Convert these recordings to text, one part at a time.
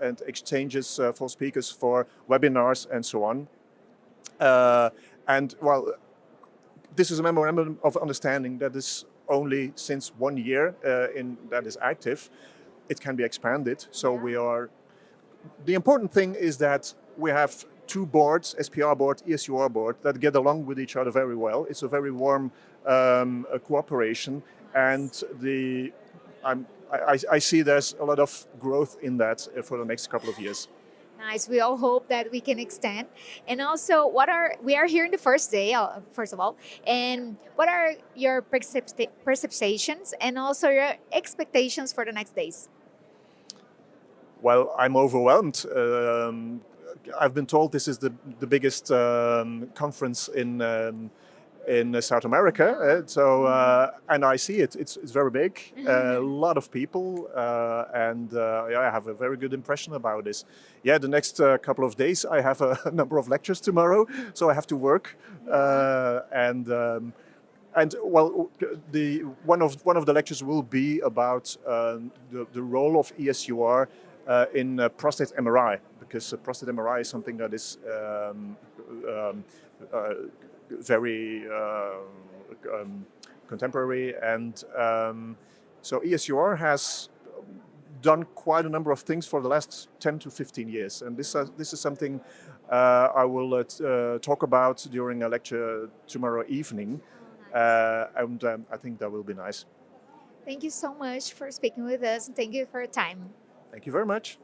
and exchanges for speakers for webinars and so on. And well, this is a memorandum of understanding that is only since 1 year that is active. It can be expanded. So we are. The important thing is that we have two boards, SPR board, ESUR board, that get along with each other very well. It's a very warm cooperation, and I see there's a lot of growth in that for the next couple of years. Nice. We all hope that we can extend. And also, we are here in the first day, first of all, and what are your perceptions and also your expectations for the next days? Well, I'm overwhelmed. I've been told this is the biggest conference in South America. And I see it. It's very big. A lot of people, and I have a very good impression about this. Yeah, the next couple of days I have a number of lectures tomorrow, so I have to work. And well, one of the lectures will be about the role of ESUR in prostate MRI, because prostate MRI is something that is very contemporary, and so ESUR has done quite a number of things for the last 10 to 15 years, and this is something I will talk about during a lecture tomorrow evening, and I think that will be nice. Thank you so much for speaking with us, and thank you for your time. Thank you very much.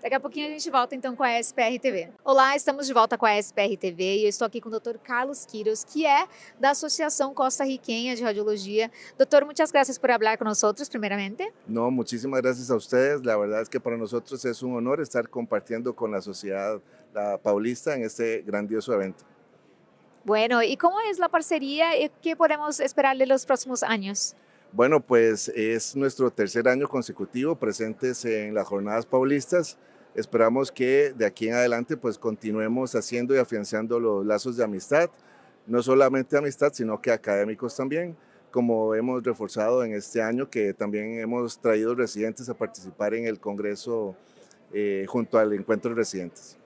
Daqui a pouquinho a gente volta então com a SPR TV. Olá, estamos de volta com a SPR TV e eu estou aqui com o Dr. Carlos Quiros, que é da Associação Costa Riqueña de Radiología. Doctor, muchas gracias por hablar con nosotros, primeramente. No, muchísimas gracias a ustedes. La verdad es que para nosotros es un honor estar compartiendo con la sociedad paulista en este grandioso evento. Bueno, ¿y cómo es la parcería y qué podemos esperar de los próximos años? Bueno, pues es nuestro tercer año consecutivo presentes en las Jornadas Paulistas. Esperamos que de aquí en adelante pues continuemos haciendo y afianzando los lazos de amistad, no solamente amistad, sino que académicos también, como hemos reforzado en este año, que también hemos traído residentes a participar en el Congreso junto al Encuentro de Residentes.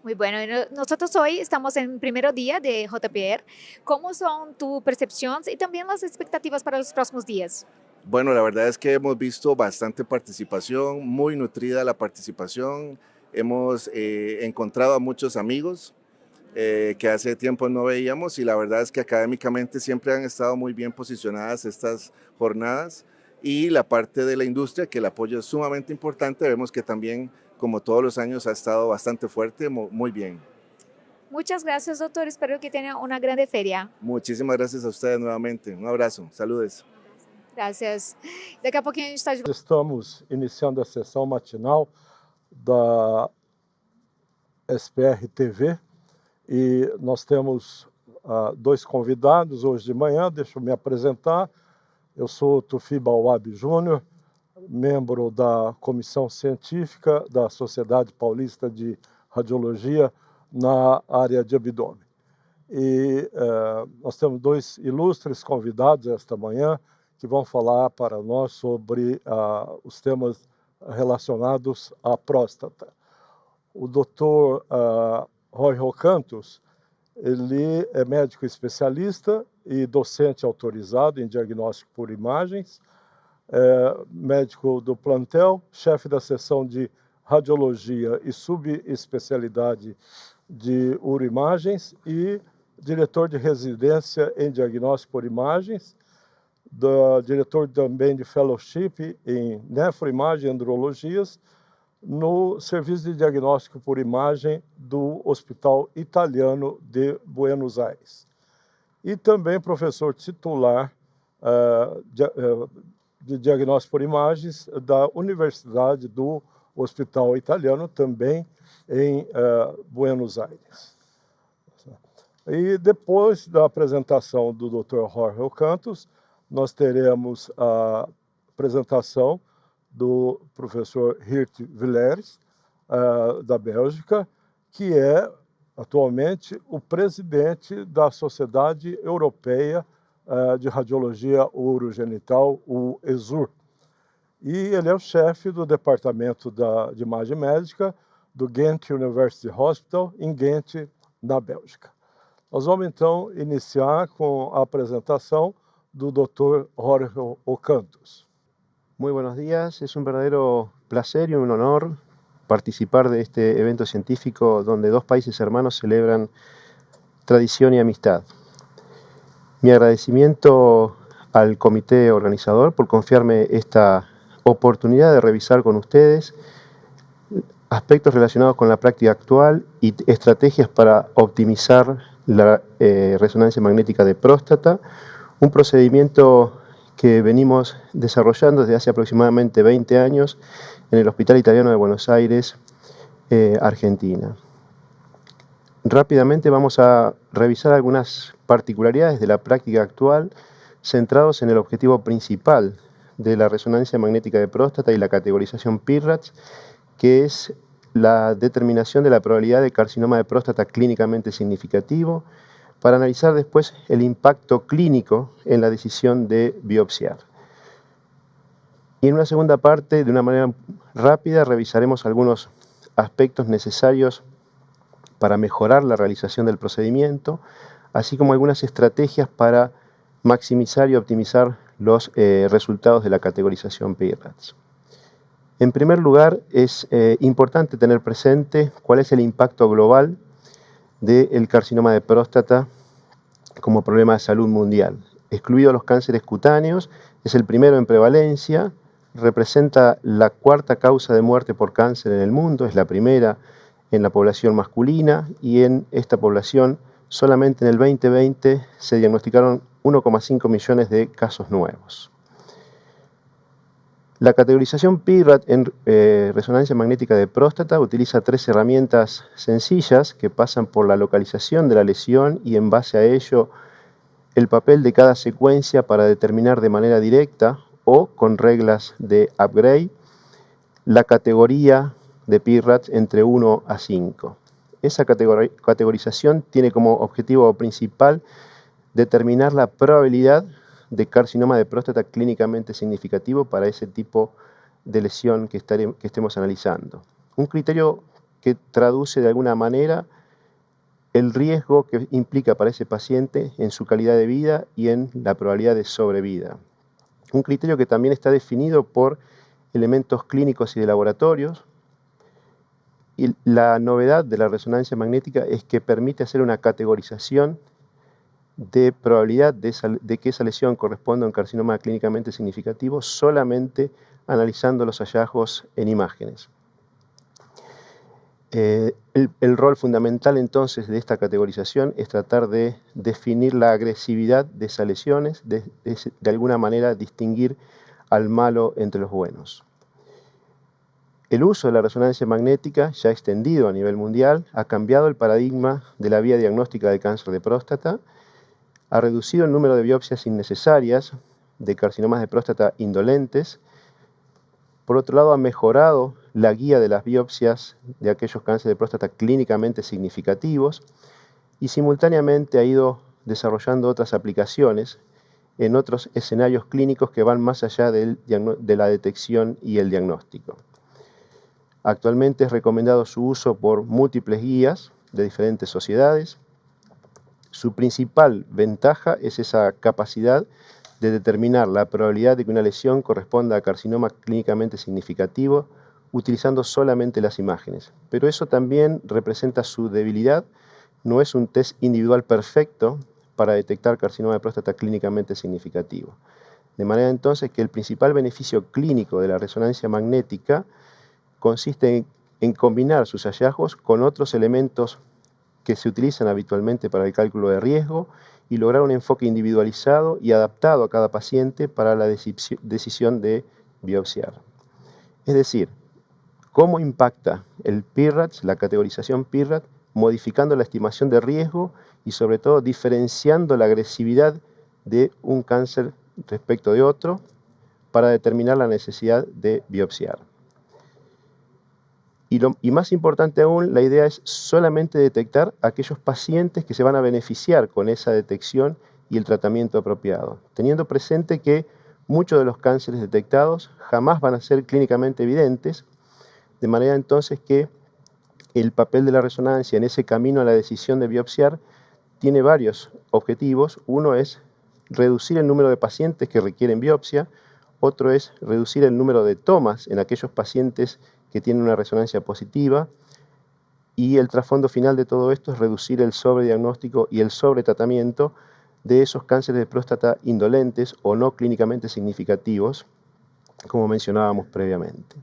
Muy bueno, nosotros hoy estamos en el primer día de JPR. ¿Cómo son tus percepciones y también las expectativas para los próximos días? Bueno, la verdad es que hemos visto bastante participación, muy nutrida la participación. Hemos encontrado a muchos amigos que hace tiempo no veíamos, y la verdad es que académicamente siempre han estado muy bien posicionadas estas jornadas, y la parte de la industria, que el apoyo es sumamente importante, vemos que también, como todos los años, ha estado bastante fuerte, muy bien. Muchas gracias, doctor. Espero que tenga una grande feria. Muchísimas gracias a ustedes nuevamente. Um abraço. Saludos. Gracias. Daqui a pouquinho a gente está de volta. Estamos iniciando a sessão matinal da SPR TV e nós temos dois convidados hoje de manhã. Deixa eu me apresentar. Eu sou Tufi Bawab Júnior, membro da Comissão Científica da Sociedade Paulista de Radiologia na área de abdômen. E nós temos dois ilustres convidados esta manhã que vão falar para nós sobre os temas relacionados à próstata. O Dr. Jorge Cantos, ele é médico especialista e docente autorizado em diagnóstico por imagens, médico do plantel, chefe da seção de radiologia e subespecialidade de uroimagens e diretor de residência em diagnóstico por imagens, diretor também de fellowship em nefroimagem e andrologias no serviço de diagnóstico por imagem do Hospital Italiano de Buenos Aires. E também professor titular de diagnóstico por imagens da Universidade do Hospital Italiano, também em Buenos Aires. E depois da apresentação do Dr. Jorge Cantos, nós teremos a apresentação do professor Geert Villers, da Bélgica, que é atualmente o presidente da Sociedade Europeia de Radiologia Urogenital, o ESUR. e ele é o chefe do departamento de imagem médica do Ghent University Hospital, em Ghent, na Bélgica. Nós vamos, então, iniciar com a apresentação do Dr. Jorge Ocantos. Muy buenos días, es un verdadero placer y un honor participar de este evento científico donde dos países hermanos celebran tradición y amistad. Mi agradecimiento al comité organizador por confiarme esta oportunidad de revisar con ustedes aspectos relacionados con la práctica actual y estrategias para optimizar la resonancia magnética de próstata, un procedimiento que venimos desarrollando desde hace aproximadamente 20 años en el Hospital Italiano de Buenos Aires, Argentina. Rápidamente vamos a revisar algunas particularidades de la práctica actual centrados en el objetivo principal de la resonancia magnética de próstata y la categorización PIRADS, que es la determinación de la probabilidad de carcinoma de próstata clínicamente significativo, para analizar después el impacto clínico en la decisión de biopsiar. Y en una segunda parte, de una manera rápida, revisaremos algunos aspectos necesarios para mejorar la realización del procedimiento, así como algunas estrategias para maximizar y optimizar los resultados de la categorización PIRADS. En primer lugar, es importante tener presente cuál es el impacto global del carcinoma de próstata como problema de salud mundial. Excluidos los cánceres cutáneos, es el primero en prevalencia, representa la cuarta causa de muerte por cáncer en el mundo, es la primera en la población masculina, y en esta población solamente en el 2020 se diagnosticaron 1,5 millones de casos nuevos. La categorización PIRAD en resonancia magnética de próstata utiliza tres herramientas sencillas que pasan por la localización de la lesión y en base a ello el papel de cada secuencia para determinar de manera directa o con reglas de upgrade la categoría de PIRADS entre 1 a 5. Esa categorización tiene como objetivo principal determinar la probabilidad de carcinoma de próstata clínicamente significativo para ese tipo de lesión que estemos analizando. Un criterio que traduce de alguna manera el riesgo que implica para ese paciente en su calidad de vida y en la probabilidad de sobrevida. Un criterio que también está definido por elementos clínicos y de laboratorios. Y la novedad de la resonancia magnética es que permite hacer una categorización de probabilidad de que esa lesión corresponda a un carcinoma clínicamente significativo solamente analizando los hallazgos en imágenes. El rol fundamental entonces de esta categorización es tratar de definir la agresividad de esas lesiones, de alguna manera distinguir al malo entre los buenos. El uso de la resonancia magnética, ya extendido a nivel mundial, ha cambiado el paradigma de la vía diagnóstica de cáncer de próstata, ha reducido el número de biopsias innecesarias de carcinomas de próstata indolentes. Por otro lado, ha mejorado la guía de las biopsias de aquellos cánceres de próstata clínicamente significativos y simultáneamente ha ido desarrollando otras aplicaciones en otros escenarios clínicos que van más allá de la detección y el diagnóstico. Actualmente es recomendado su uso por múltiples guías de diferentes sociedades. Su principal ventaja es esa capacidad de determinar la probabilidad de que una lesión corresponda a carcinoma clínicamente significativo utilizando solamente las imágenes. Pero eso también representa su debilidad. No es un test individual perfecto para detectar carcinoma de próstata clínicamente significativo. De manera entonces que el principal beneficio clínico de la resonancia magnética consiste en combinar sus hallazgos con otros elementos que se utilizan habitualmente para el cálculo de riesgo y lograr un enfoque individualizado y adaptado a cada paciente para la decisión de biopsiar. Es decir, ¿cómo impacta el PIRADS, la categorización PIRAD, modificando la estimación de riesgo y sobre todo diferenciando la agresividad de un cáncer respecto de otro para determinar la necesidad de biopsiar? Y más importante aún, la idea es solamente detectar aquellos pacientes que se van a beneficiar con esa detección y el tratamiento apropiado, teniendo presente que muchos de los cánceres detectados jamás van a ser clínicamente evidentes, de manera entonces que el papel de la resonancia en ese camino a la decisión de biopsiar tiene varios objetivos. Uno es reducir el número de pacientes que requieren biopsia, otro es reducir el número de tomas en aquellos pacientes que tienen una resonancia positiva, y el trasfondo final de todo esto es reducir el sobrediagnóstico y el sobretratamiento de esos cánceres de próstata indolentes o no clínicamente significativos, como mencionábamos previamente.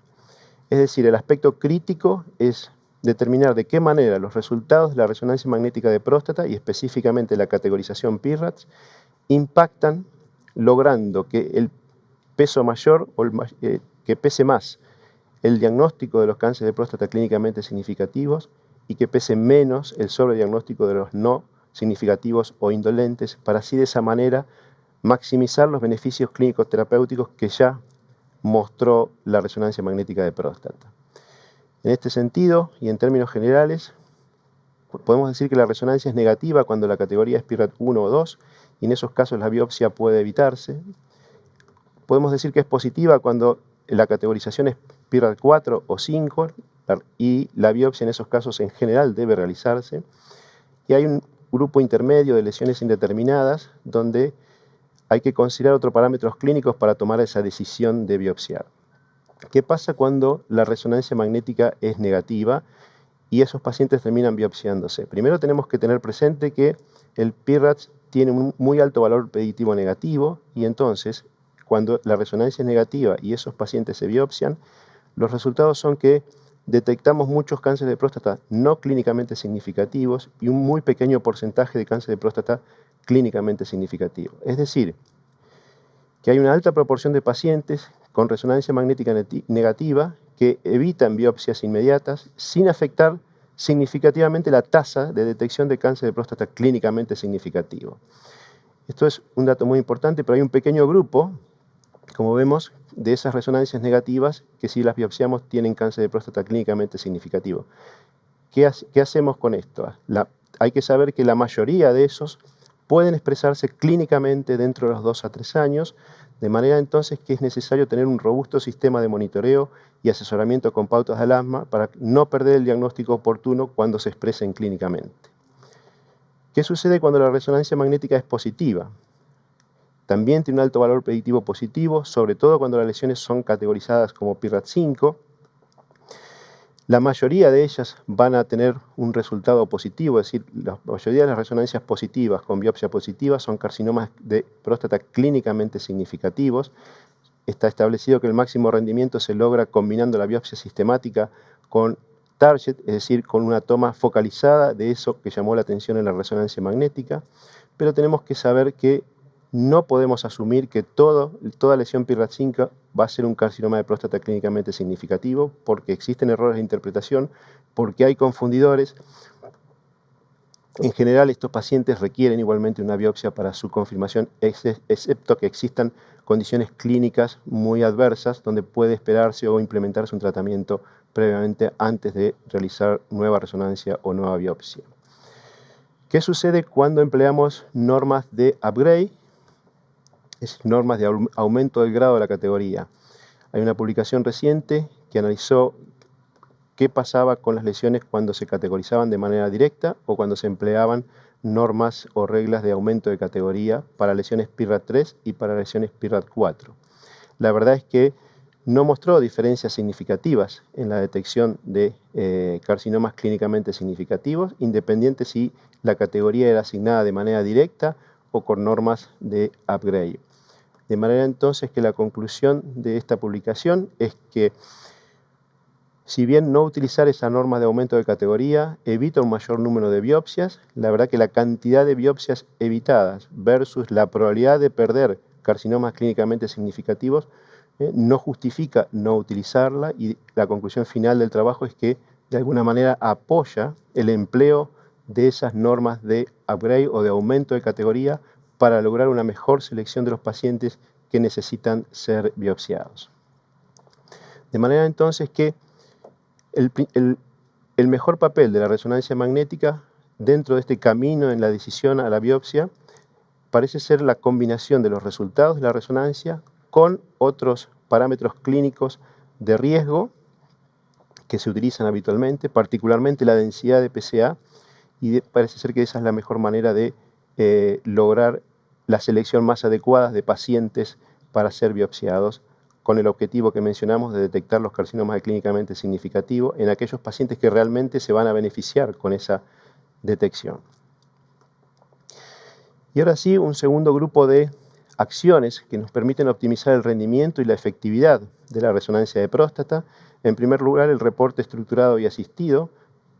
Es decir, el aspecto crítico es determinar de qué manera los resultados de la resonancia magnética de próstata y específicamente la categorización PIRADS impactan logrando que el peso mayor o que pese más el diagnóstico de los cánceres de próstata clínicamente significativos y que pese menos el sobrediagnóstico de los no significativos o indolentes, para así de esa manera maximizar los beneficios clínicos terapéuticos que ya mostró la resonancia magnética de próstata. En este sentido, y en términos generales, podemos decir que la resonancia es negativa cuando la categoría es PIRAD 1 o 2, y en esos casos la biopsia puede evitarse. Podemos decir que es positiva cuando la categorización es PIRAD 4 o 5, y la biopsia en esos casos en general debe realizarse. Y hay un grupo intermedio de lesiones indeterminadas donde hay que considerar otros parámetros clínicos para tomar esa decisión de biopsiar. ¿Qué pasa cuando la resonancia magnética es negativa y esos pacientes terminan biopsiándose? Primero tenemos que tener presente que el PIRADS tiene un muy alto valor predictivo negativo, y entonces cuando la resonancia es negativa y esos pacientes se biopsian, los resultados son que detectamos muchos cánceres de próstata no clínicamente significativos y un muy pequeño porcentaje de cáncer de próstata clínicamente significativo. Es decir, que hay una alta proporción de pacientes con resonancia magnética negativa que evitan biopsias inmediatas sin afectar significativamente la tasa de detección de cáncer de próstata clínicamente significativo. Esto es un dato muy importante, pero hay un pequeño grupo, como vemos, de esas resonancias negativas que si las biopsiamos tienen cáncer de próstata clínicamente significativo. ¿Qué hacemos con esto? Hay que saber que la mayoría de esos pueden expresarse clínicamente dentro de los 2 a 3 años, de manera entonces que es necesario tener un robusto sistema de monitoreo y asesoramiento con pautas de alarma para no perder el diagnóstico oportuno cuando se expresen clínicamente. ¿Qué sucede cuando la resonancia magnética es positiva? También tiene un alto valor predictivo positivo, sobre todo cuando las lesiones son categorizadas como PIRAD 5. La mayoría de ellas van a tener un resultado positivo, es decir, la mayoría de las resonancias positivas con biopsia positiva son carcinomas de próstata clínicamente significativos. Está establecido que el máximo rendimiento se logra combinando la biopsia sistemática con target, es decir, con una toma focalizada de eso que llamó la atención en la resonancia magnética, pero tenemos que saber que no podemos asumir que toda lesión PIRAD 5 va a ser un carcinoma de próstata clínicamente significativo, porque existen errores de interpretación, porque hay confundidores. En general, estos pacientes requieren igualmente una biopsia para su confirmación, excepto que existan condiciones clínicas muy adversas donde puede esperarse o implementarse un tratamiento previamente antes de realizar nueva resonancia o nueva biopsia. ¿Qué sucede cuando empleamos normas de upgrade? Es normas de aumento del grado de la categoría. Hay una publicación reciente que analizó qué pasaba con las lesiones cuando se categorizaban de manera directa o cuando se empleaban normas o reglas de aumento de categoría para lesiones PIRAD 3 y para lesiones PIRAD 4. La verdad es que no mostró diferencias significativas en la detección de carcinomas clínicamente significativos, independiente si la categoría era asignada de manera directa o con normas de upgrade. De manera entonces que la conclusión de esta publicación es que si bien no utilizar esa norma de aumento de categoría evita un mayor número de biopsias, la verdad que la cantidad de biopsias evitadas versus la probabilidad de perder carcinomas clínicamente significativos no justifica no utilizarla, y la conclusión final del trabajo es que de alguna manera apoya el empleo de esas normas de upgrade o de aumento de categoría para lograr una mejor selección de los pacientes que necesitan ser biopsiados. De manera entonces que el mejor papel de la resonancia magnética dentro de este camino en la decisión a la biopsia parece ser la combinación de los resultados de la resonancia con otros parámetros clínicos de riesgo que se utilizan habitualmente, particularmente la densidad de PSA, y parece ser que esa es la mejor manera de lograr la selección más adecuada de pacientes para ser biopsiados, con el objetivo que mencionamos de detectar los carcinomas clínicamente significativos en aquellos pacientes que realmente se van a beneficiar con esa detección. Y ahora sí, un segundo grupo de acciones que nos permiten optimizar el rendimiento y la efectividad de la resonancia de próstata. En primer lugar, el reporte estructurado y asistido,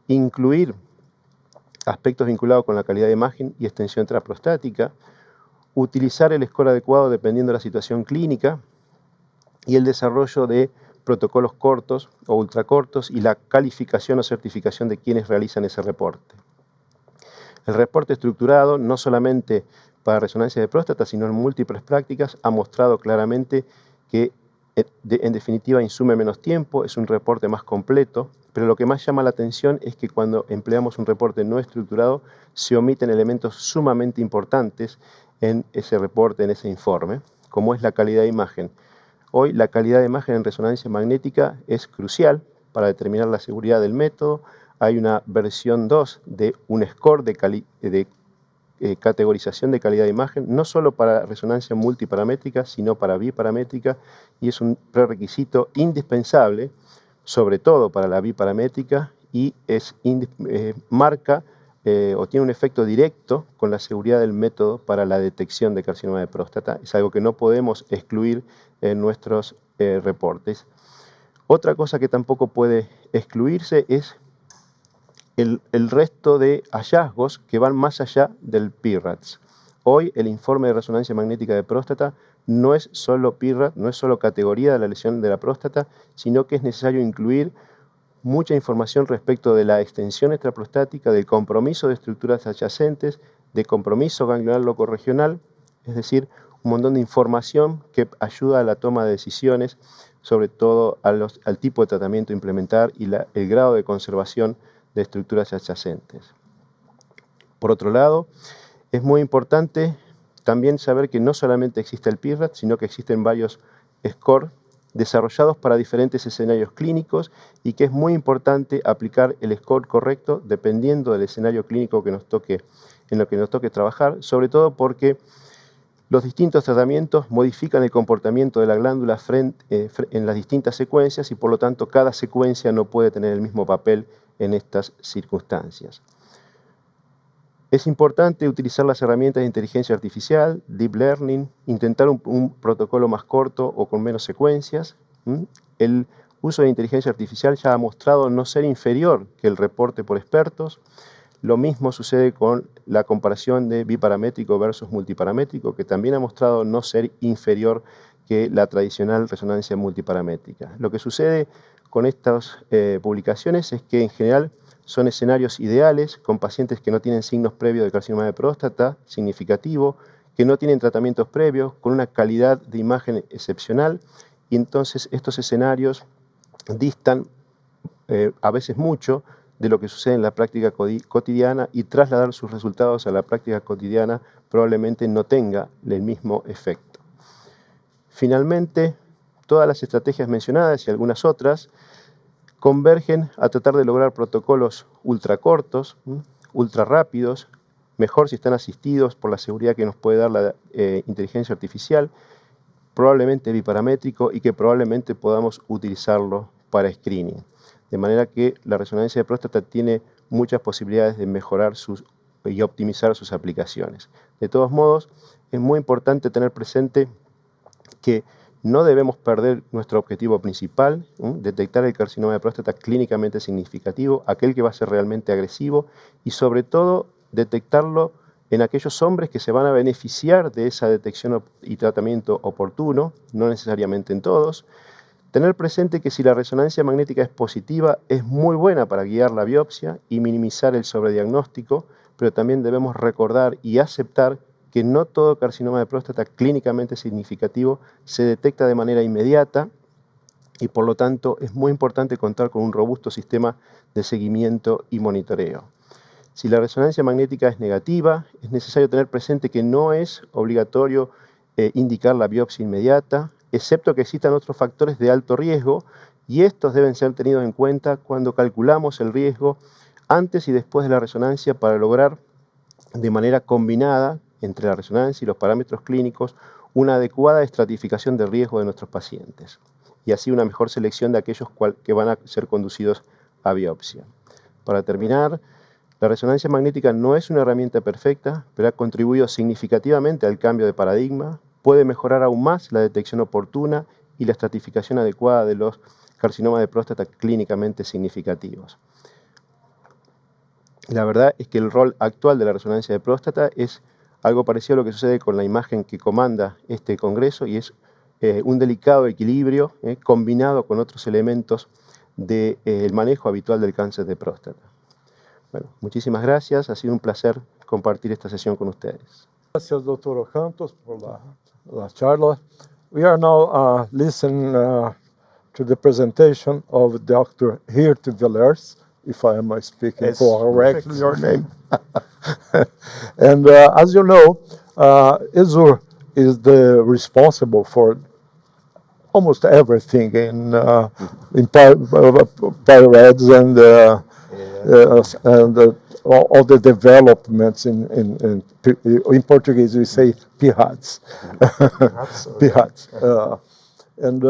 incluir aspectos vinculados con la calidad de imagen y extensión transprostática, utilizar el score adecuado dependiendo de la situación clínica y el desarrollo de protocolos cortos o ultracortos y la calificación o certificación de quienes realizan ese reporte. El reporte estructurado, no solamente para resonancia de próstata, sino en múltiples prácticas, ha mostrado claramente que en definitiva insume menos tiempo, es un reporte más completo, pero lo que más llama la atención es que cuando empleamos un reporte no estructurado se omiten elementos sumamente importantes en ese reporte, en ese informe, como es la calidad de imagen. Hoy la calidad de imagen en resonancia magnética es crucial para determinar la seguridad del método. Hay una versión 2 de un score de categorización de calidad de imagen, no solo para resonancia multiparamétrica, sino para biparamétrica, y es un prerequisito indispensable, sobre todo para la biparamétrica, y marca o tiene un efecto directo con la seguridad del método para la detección de carcinoma de próstata. Es algo que no podemos excluir en nuestros reportes. Otra cosa que tampoco puede excluirse es el resto de hallazgos que van más allá del PIRADS. Hoy el informe de resonancia magnética de próstata no es solo PIRADS, no es solo categoría de la lesión de la próstata, sino que es necesario incluir mucha información respecto de la extensión extraprostática, del compromiso de estructuras adyacentes, de compromiso ganglionar locorregional, es decir, un montón de información que ayuda a la toma de decisiones, sobre todo al tipo de tratamiento a implementar y el grado de conservación de estructuras adyacentes. Por otro lado, es muy importante también saber que no solamente existe el PIRADS, sino que existen varios scores desarrollados para diferentes escenarios clínicos y que es muy importante aplicar el score correcto dependiendo del escenario clínico en lo que nos toque trabajar, sobre todo porque los distintos tratamientos modifican el comportamiento de la glándula en las distintas secuencias y por lo tanto cada secuencia no puede tener el mismo papel en estas circunstancias. Es importante utilizar las herramientas de inteligencia artificial, deep learning, intentar un protocolo más corto o con menos secuencias. El uso de inteligencia artificial ya ha mostrado no ser inferior que el reporte por expertos. Lo mismo sucede con la comparación de biparamétrico versus multiparamétrico, que también ha mostrado no ser inferior que la tradicional resonancia multiparamétrica. Lo que sucede con estas publicaciones es que en general son escenarios ideales con pacientes que no tienen signos previos de carcinoma de próstata significativo, que no tienen tratamientos previos, con una calidad de imagen excepcional, y entonces estos escenarios distan a veces mucho de lo que sucede en la práctica cotidiana, y trasladar sus resultados a la práctica cotidiana probablemente no tenga el mismo efecto. Finalmente, todas las estrategias mencionadas y algunas otras convergen a tratar de lograr protocolos ultracortos, ultra rápidos, mejor si están asistidos por la seguridad que nos puede dar la inteligencia artificial, probablemente biparamétrico, y que probablemente podamos utilizarlo para screening. De manera que la resonancia de próstata tiene muchas posibilidades de mejorar y optimizar sus aplicaciones. De todos modos, es muy importante tener presente que no debemos perder nuestro objetivo principal, detectar el carcinoma de próstata clínicamente significativo, aquel que va a ser realmente agresivo, y sobre todo detectarlo en aquellos hombres que se van a beneficiar de esa detección y tratamiento oportuno, no necesariamente en todos. Tener presente que si la resonancia magnética es positiva, es muy buena para guiar la biopsia y minimizar el sobrediagnóstico, pero también debemos recordar y aceptar que no todo carcinoma de próstata clínicamente significativo se detecta de manera inmediata, y por lo tanto es muy importante contar con un robusto sistema de seguimiento y monitoreo. Si la resonancia magnética es negativa, es necesario tener presente que no es obligatorio indicar la biopsia inmediata. excepto que existan otros factores de alto riesgo, y estos deben ser tenidos en cuenta cuando calculamos el riesgo antes y después de la resonancia para lograr de manera combinada entre la resonancia y los parámetros clínicos una adecuada estratificación de riesgo de nuestros pacientes y así una mejor selección de aquellos que van a ser conducidos a biopsia. Para terminar, la resonancia magnética no es una herramienta perfecta, pero ha contribuido significativamente al cambio de paradigma, puede mejorar aún más la detección oportuna y la estratificación adecuada de los carcinomas de próstata clínicamente significativos. La verdad es que el rol actual de la resonancia de próstata es algo parecido a lo que sucede con la imagen que comanda este congreso y es un delicado equilibrio combinado con otros elementos del manejo habitual del cáncer de próstata. Bueno, muchísimas gracias, ha sido un placer compartir esta sesión con ustedes. Gracias, Dr. Cantos, por la charla. We are now listening to the presentation of Dr. Geert Villers, if I am speaking Yes, correctly perfect. your name. And as you know, ISUR is the responsible for almost everything in PIRADS and all the developments in Portuguese we say PIRADS. PIRADS. And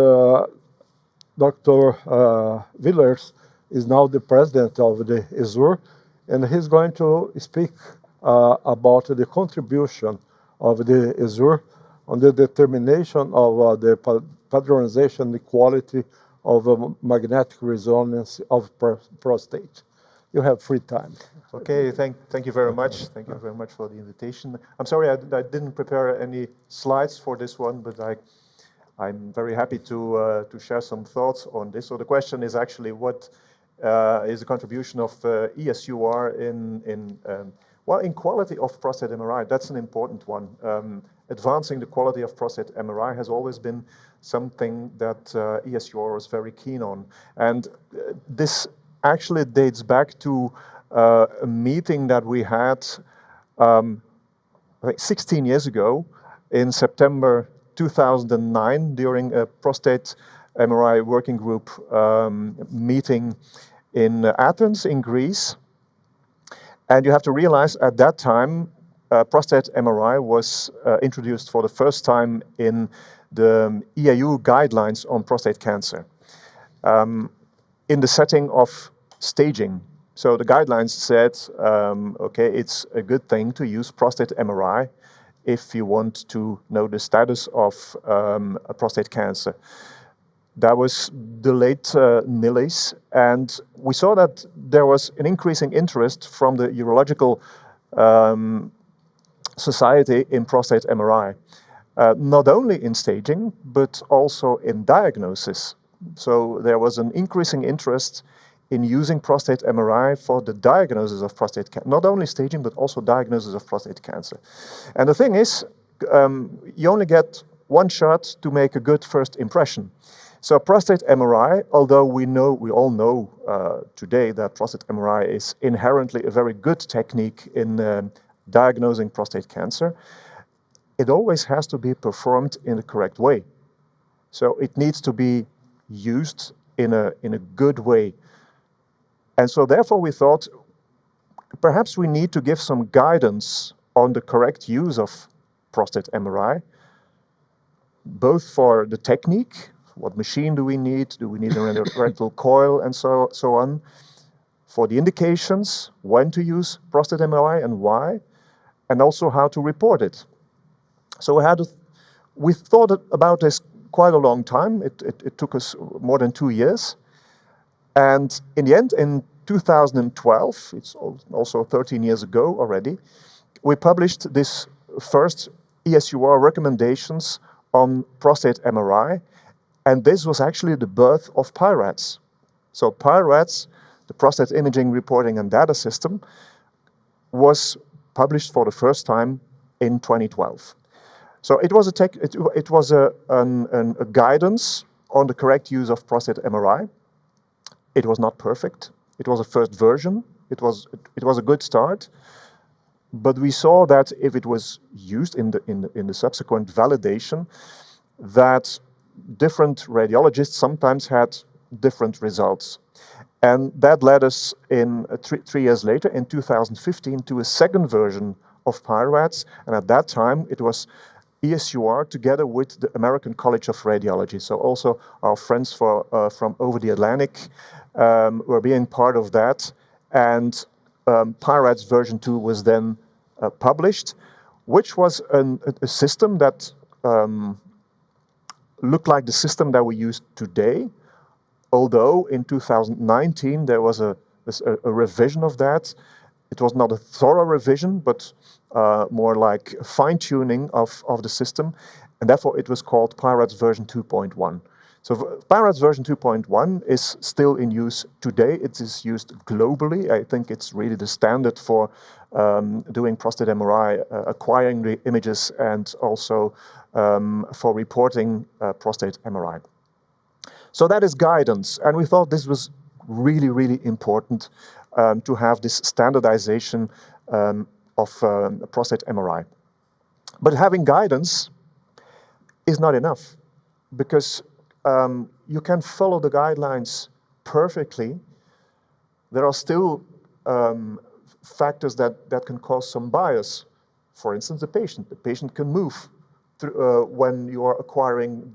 Dr. Villers is now the president of the ISUR, and he's going to speak about the contribution of the ISUR on the determination of the padronization, the quality of magnetic resonance of prostate. You have free time. Okay, thank you very much. Thank you very much for the invitation. I'm sorry I didn't prepare any slides for this one, but I'm very happy to share some thoughts on this. So the question is actually what is the contribution of ESUR in quality of prostate MRI? That's an important one. Advancing the quality of prostate MRI has always been something that ESUR was very keen on. And this actually dates back to a meeting that we had I think 16 years ago in September 2009 during a prostate MRI working group meeting in Athens in Greece. And you have to realize at that time prostate MRI was introduced for the first time in the EAU guidelines on prostate cancer in the setting of staging. So the guidelines said, okay, it's a good thing to use prostate MRI if you want to know the status of a prostate cancer. That was the late Nilis, and we saw that there was an increasing interest from the urological society in prostate MRI, not only in staging, but also in diagnosis. So there was an increasing interest in using prostate MRI for the diagnosis of prostate cancer, not only staging, but also diagnosis of prostate cancer. And the thing is, you only get one shot to make a good first impression. So prostate MRI, although we all know today that prostate MRI is inherently a very good technique in diagnosing prostate cancer, it always has to be performed in the correct way. So it needs to be used in a good way. And so therefore we thought perhaps we need to give some guidance on the correct use of prostate MRI, both for the technique, what machine do we need a rectal coil and so on, for the indications, when to use prostate MRI and why, and also how to report it. So we thought about this quite a long time. It took us more than 2 years. And in the end, in 2012, it's also 13 years ago already, we published this first ESUR recommendations on prostate MRI, and this was actually the birth of PIRADS. So PIRADS, the Prostate Imaging Reporting and Data System, was published for the first time in 2012. So it was a guidance on the correct use of prostate MRI. It was not perfect. It was a first version. It was a good start, but we saw that if it was used in the subsequent validation, that different radiologists sometimes had different results. And that led us in 3 years later, in 2015, to a second version of PIRADS. And at that time, it was ESUR together with the American College of Radiology. So also our friends from over the Atlantic were being part of that. And PIRADS version 2 was then published, which was a system that looked like the system that we use today. Although in 2019 there was a revision of that. It was not a thorough revision, but more like fine-tuning of the system, and therefore it was called PIRADS version 2.1. So PIRADS version 2.1 is still in use today. It is used globally. I think it's really the standard for doing prostate MRI, acquiring the images, and also for reporting prostate MRI. So that is guidance, and we thought this was really, really important to have this standardization of prostate MRI. But having guidance is not enough, because you can follow the guidelines perfectly. There are still factors that can cause some bias. For instance, the patient. The patient can move through, when you are acquiring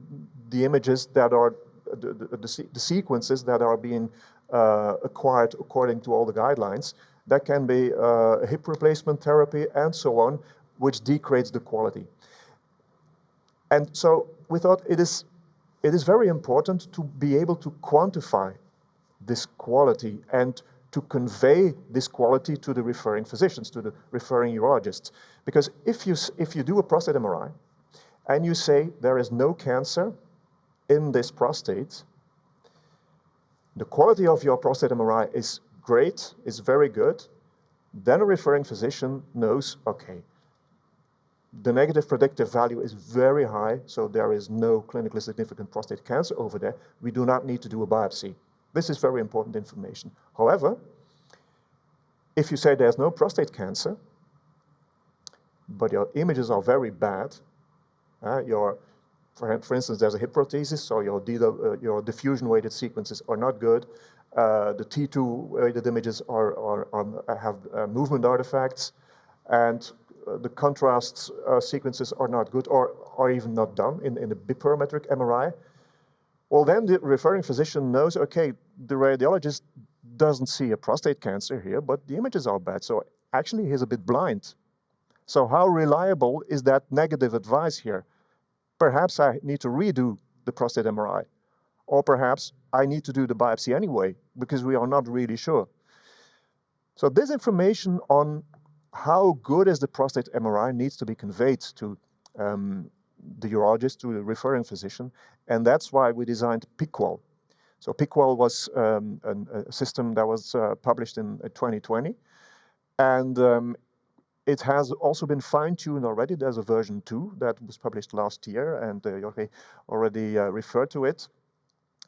the images that are the sequences that are being acquired according to all the guidelines. That can be hip replacement therapy and so on, which degrades the quality. And so we thought it is very important to be able to quantify this quality and to convey this quality to the referring physicians, to the referring urologists. Because if you do a prostate MRI and you say there is no cancer in this prostate, the quality of your prostate MRI is great, is very good, then a referring physician knows, okay, the negative predictive value is very high, so there is no clinically significant prostate cancer over there. We do not need to do a biopsy. This is very important information. However, if you say there's no prostate cancer, but your images are very bad, for instance, there's a hip prosthesis, so your diffusion-weighted sequences are not good. The T2-weighted images have movement artifacts, and the contrast sequences are not good, or are even not done in the biparametric MRI. Well, then the referring physician knows, okay, the radiologist doesn't see a prostate cancer here, but the images are bad, so actually he's a bit blind. So how reliable is that negative advice here? Perhaps I need to redo the prostate MRI, or perhaps I need to do the biopsy anyway, because we are not really sure. So this information on how good is the prostate MRI needs to be conveyed to the urologist, to the referring physician, and that's why we designed PiQual. So PiQual was a system that was published in 2020, and it has also been fine-tuned already. There's a version 2 that was published last year, and Jorge already referred to it.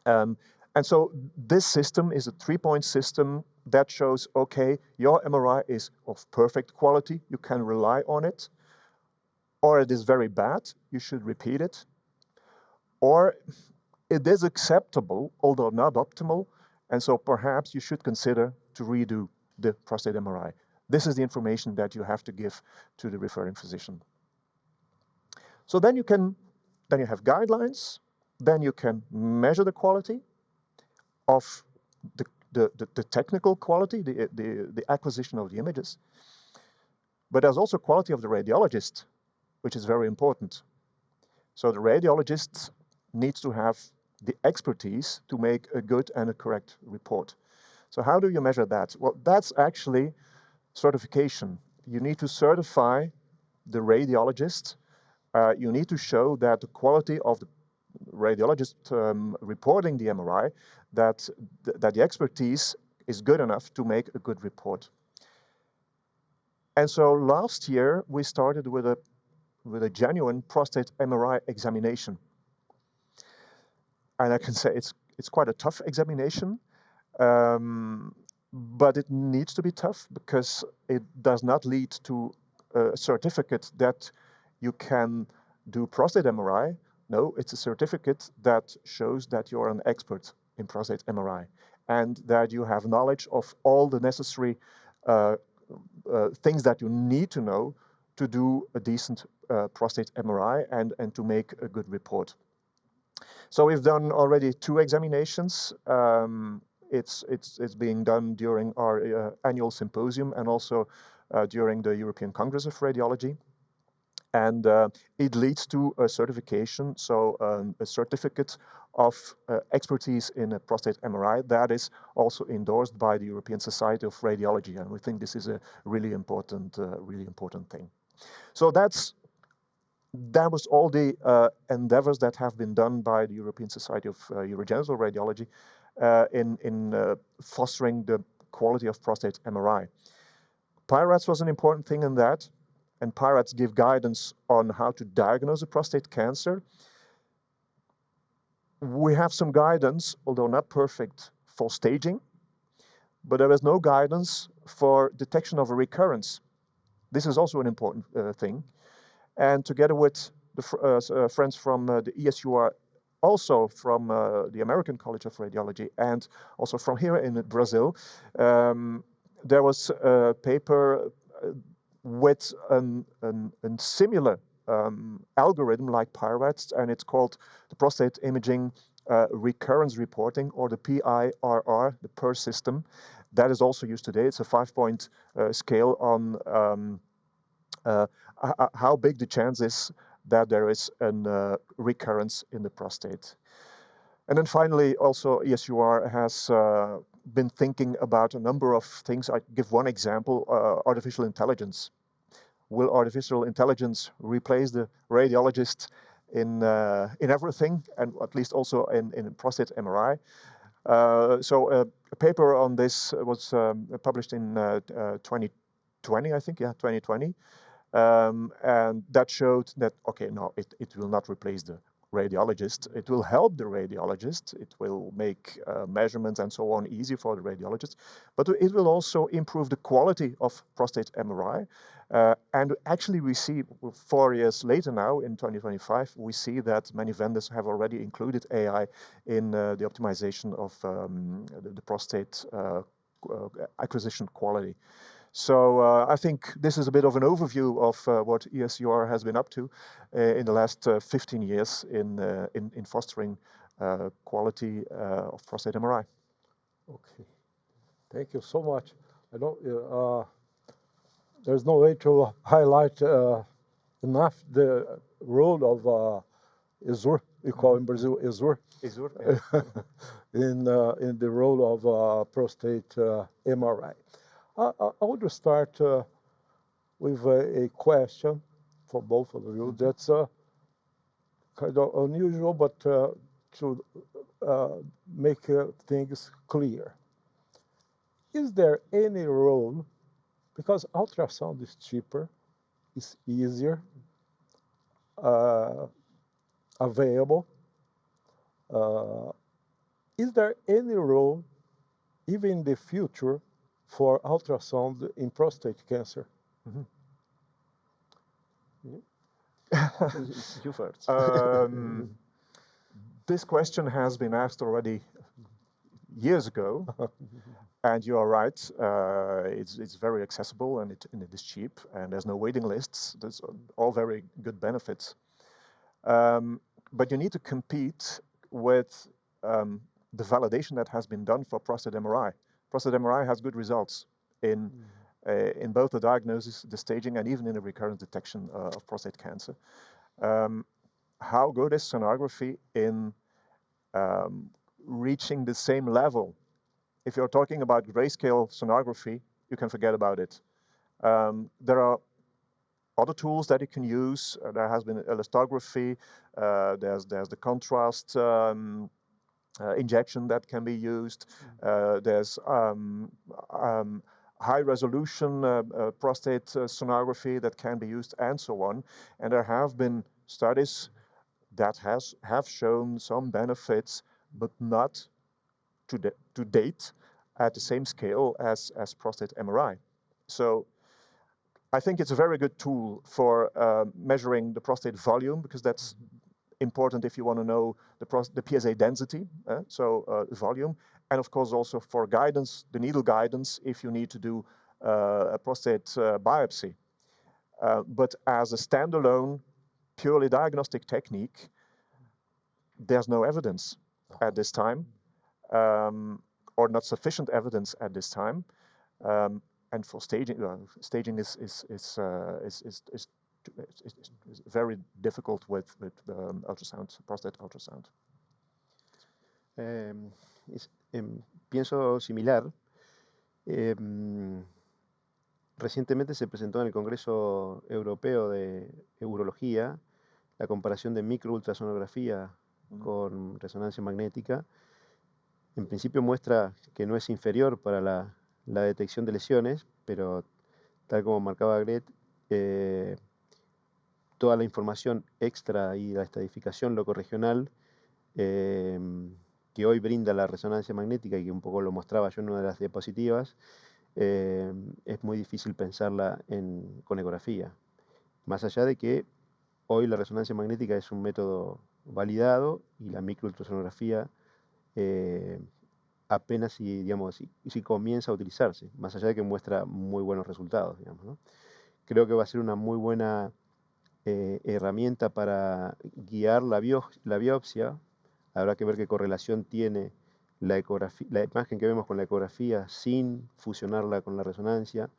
And so this system is a 3-point system that shows, okay, your MRI is of perfect quality, you can rely on it, or it is very bad, you should repeat it, or it is acceptable, although not optimal, and so perhaps you should consider to redo the prostate MRI. This is the information that you have to give to the referring physician. So then you have guidelines, then you can measure the quality of the technical quality, the acquisition of the images. But there's also quality of the radiologist, which is very important. So the radiologist needs to have the expertise to make a good and a correct report. So how do you measure that? Well, that's actually certification. You need to certify the radiologist. You need to show that the quality of the radiologist reporting the MRI, that the expertise is good enough to make a good report. And so last year we started with a genuine prostate MRI examination. And I can say it's quite a tough examination. But it needs to be tough because it does not lead to a certificate that you can do prostate MRI No, it's a certificate that shows that you're an expert in prostate MRI and that you have knowledge of all the necessary uh, things that you need to know to do a decent prostate MRI and to make a good report. So we've done already 2 examinations. It's being done during our annual symposium and also during the European Congress of Radiology. And it leads to a certification, so a certificate of expertise in a prostate MRI that is also endorsed by the European Society of Radiology, and we think this is a really important thing. So that was all the endeavors that have been done by the European Society of Urogenital Radiology in fostering the quality of prostate MRI. PIRATS was an important thing in that, and PIRATS give guidance on how to diagnose a prostate cancer. We have some guidance, although not perfect, for staging, but there is no guidance for detection of a recurrence. This is also an important thing. And together with the friends from the ESUR, also from the American College of Radiology, and also from here in Brazil, there was a paper with a similar algorithm like PIRATS, and it's called the Prostate Imaging Recurrence Reporting, or the PIRR, the PER system. That is also used today. It's a 5-point scale on how big the chance is that there is a recurrence in the prostate. And then finally, also ESUR has been thinking about a number of things. I give one example, artificial intelligence. Will artificial intelligence replace the radiologist in everything, and at least also in prostate MRI? So a paper on this was published in 2020, I think, 2020. And that showed that, okay, no, it will not replace the radiologist. It will help the radiologist. It will make measurements and so on easy for the radiologist, but it will also improve the quality of prostate MRI. And actually we see 4 years later now, in 2025, we see that many vendors have already included AI in the optimization of the prostate acquisition quality. So I think this is a bit of an overview of what ESUR has been up to in the last 15 years in fostering quality of prostate MRI. Okay, thank you so much. I don't. There's no way to highlight enough the role of ESUR. We call in Brazil ESUR. ESUR, yeah. in the role of prostate MRI. I want to start with a question for both of you that's kind of unusual, but to make things clear. Is there any role, because ultrasound is cheaper, is easier, available, is there any role, even in the future, for ultrasound in prostate cancer? Mm-hmm. You first. This question has been asked already years ago, and you are right. It's very accessible and it is cheap, and there's no waiting lists. There's all very good benefits. But you need to compete with the validation that has been done for prostate MRI. Prostate MRI has good results in both the diagnosis, the staging, and even in the recurrent detection of prostate cancer. How good is sonography in reaching the same level? If you're talking about grayscale sonography, you can forget about it. There are other tools that you can use. There has been elastography. There's the contrast injection that can be used. There's high resolution prostate sonography that can be used, and so on. And there have been studies that have shown some benefits, but not to date at the same scale as prostate MRI. So I think it's a very good tool for measuring the prostate volume, because that's important if you want to know the PSA density, volume, and of course also for guidance, the needle guidance, if you need to do a prostate biopsy. But as a standalone, purely diagnostic technique, there's no evidence at this time, or not sufficient evidence at this time. And for staging, staging is very difficult with ultrasound, prostate ultrasound. Pienso similar. Recientemente se presentó en el Congreso Europeo de Urología la comparación de microultrasonografía con resonancia magnética. En principio muestra que no es inferior para la detección de lesiones, pero tal como marcaba Gret, toda la información extra y la estadificación locorregional que hoy brinda la resonancia magnética, y que un poco lo mostraba yo en una de las diapositivas, es muy difícil pensarla con ecografía. Más allá de que hoy la resonancia magnética es un método validado y la microultrasonografía apenas si comienza a utilizarse, más allá de que muestra muy buenos resultados, digamos, ¿no? Creo que va a ser una muy buena herramienta para guiar la biopsia. Habrá que ver qué correlación tiene la imagen que vemos con la ecografía sin fusionarla con la resonancia,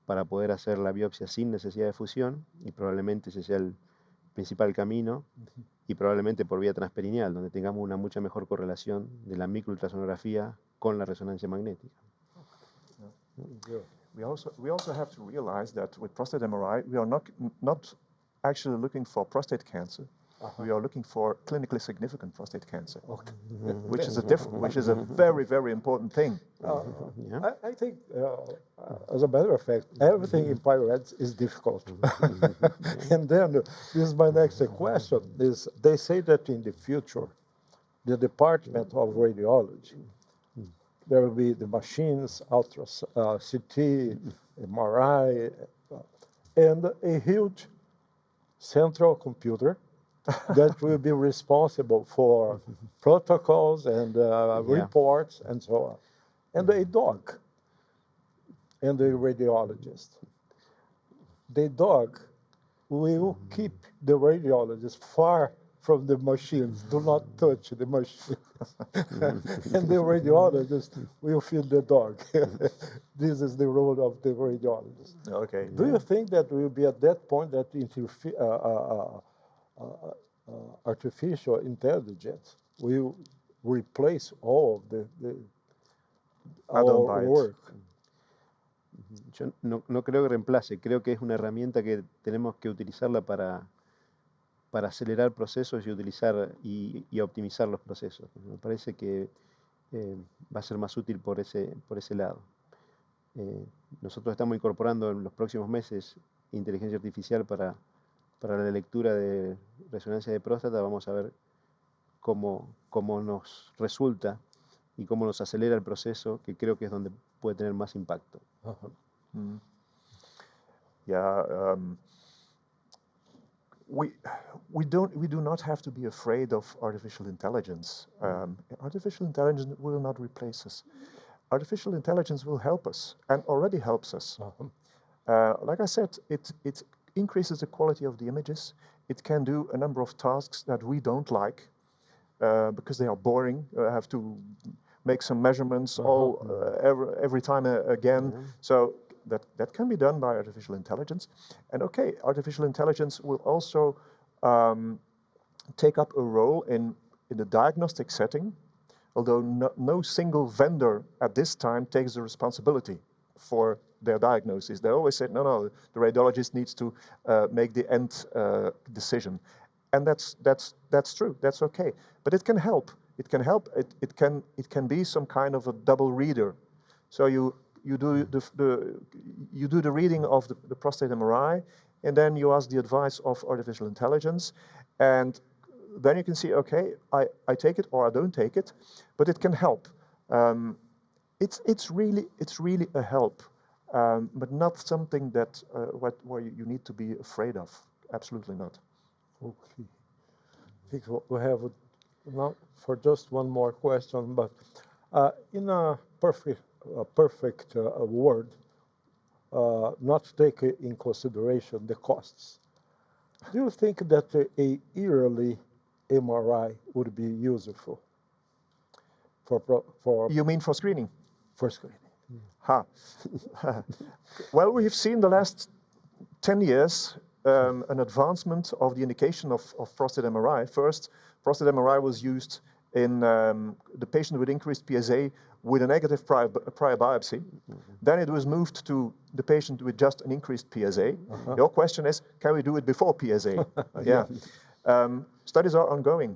para poder hacer la biopsia sin necesidad de fusión, y probablemente ese sea el principal camino, y probablemente por vía transperineal, donde tengamos una mucha mejor correlación de la microultrasonografía con la resonancia magnética. We also have to realize that with prostate MRI, we are not actually looking for prostate cancer. We are looking for clinically significant prostate cancer, which is a very, very important thing. I think, as a matter of fact, everything in PIRADS is difficult. And then, this is my next question, is they say that in the future, the Department of Radiology, there will be the machines, CT, MRI, and a huge central computer that will be responsible for protocols and reports and so on. And a dog and the radiologist. The dog will keep the radiologist far from the machines. Do not touch the machines. And the radiologist will feed the dog. This is the role of the radiologist. Okay. Do you think that we'll be at that point that artificial intelligence will replace all of our work? Yo no creo que reemplace, creo que es una herramienta que tenemos que utilizarla para acelerar procesos y utilizar y optimizar los procesos. Me parece que va a ser más útil por ese lado. Nosotros estamos incorporando en los próximos meses inteligencia artificial para la lectura de resonancia de próstata. Vamos a ver cómo nos resulta y cómo nos acelera el proceso, que creo que es donde puede tener más impacto. Yeah, we do not have to be afraid of artificial intelligence. Artificial intelligence will not replace us. Artificial intelligence will help us and already helps us. Like I said, it increases the quality of the images. It can do a number of tasks that we don't like because they are boring. Have to make some measurements every time again. So that can be done by artificial intelligence. And okay, artificial intelligence will also take up a role in the diagnostic setting, although no single vendor at this time takes the responsibility for their diagnosis. They always say, no, the radiologist needs to make the end decision. And that's true, that's okay. But it can help. It can help. It can be some kind of a double reader. So you do the reading of the prostate MRI, and then you ask the advice of artificial intelligence, and then you can see, okay, I take it or I don't take it, but it can help. It's really a help, but not something that where you need to be afraid of. Absolutely not. Okay. think we have now for just one more question, but in a perfect world, not take in consideration the costs. Do you think that a yearly MRI would be useful for You mean for screening? screening? Ha. Well, we've seen the last 10 years an advancement of the indication of prostate MRI. First, prostate MRI was used in the patient with increased PSA with a negative prior biopsy. Then it was moved to the patient with just an increased PSA. Your question is, can we do it before PSA? Yeah. Studies are ongoing.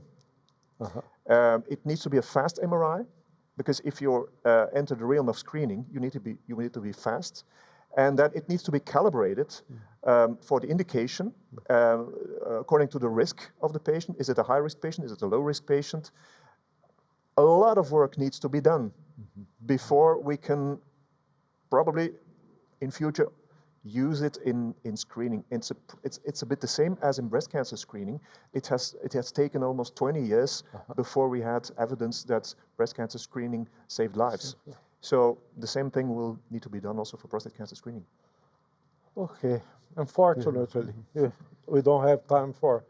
It needs to be a fast MRI, because if you enter the realm of screening, you need to be fast, and then it needs to be calibrated for the indication according to the risk of the patient. Is it a high-risk patient? Is it a low-risk patient? A lot of work needs to be done before we can probably in future use it in screening. It's a bit the same as in breast cancer screening. It has taken almost 20 years before we had evidence that breast cancer screening saved lives. So the same thing will need to be done also for prostate cancer screening. Okay. Unfortunately, we don't have time for.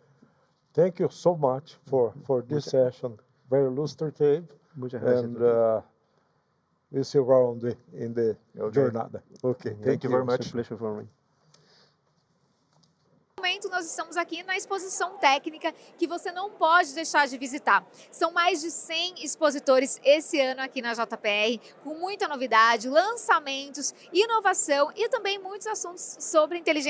Thank you so much for this session. Very illustrative. Muchas gracias. And we'll see you around in the jornada. Okay. Thank you very It's a much. pleasure for me. No momento, nós estamos aqui na exposição técnica que você não pode deixar de visitar. São mais de 100 expositores esse ano aqui na JPR, com muita novidade, lançamentos, inovação e também muitos assuntos sobre inteligência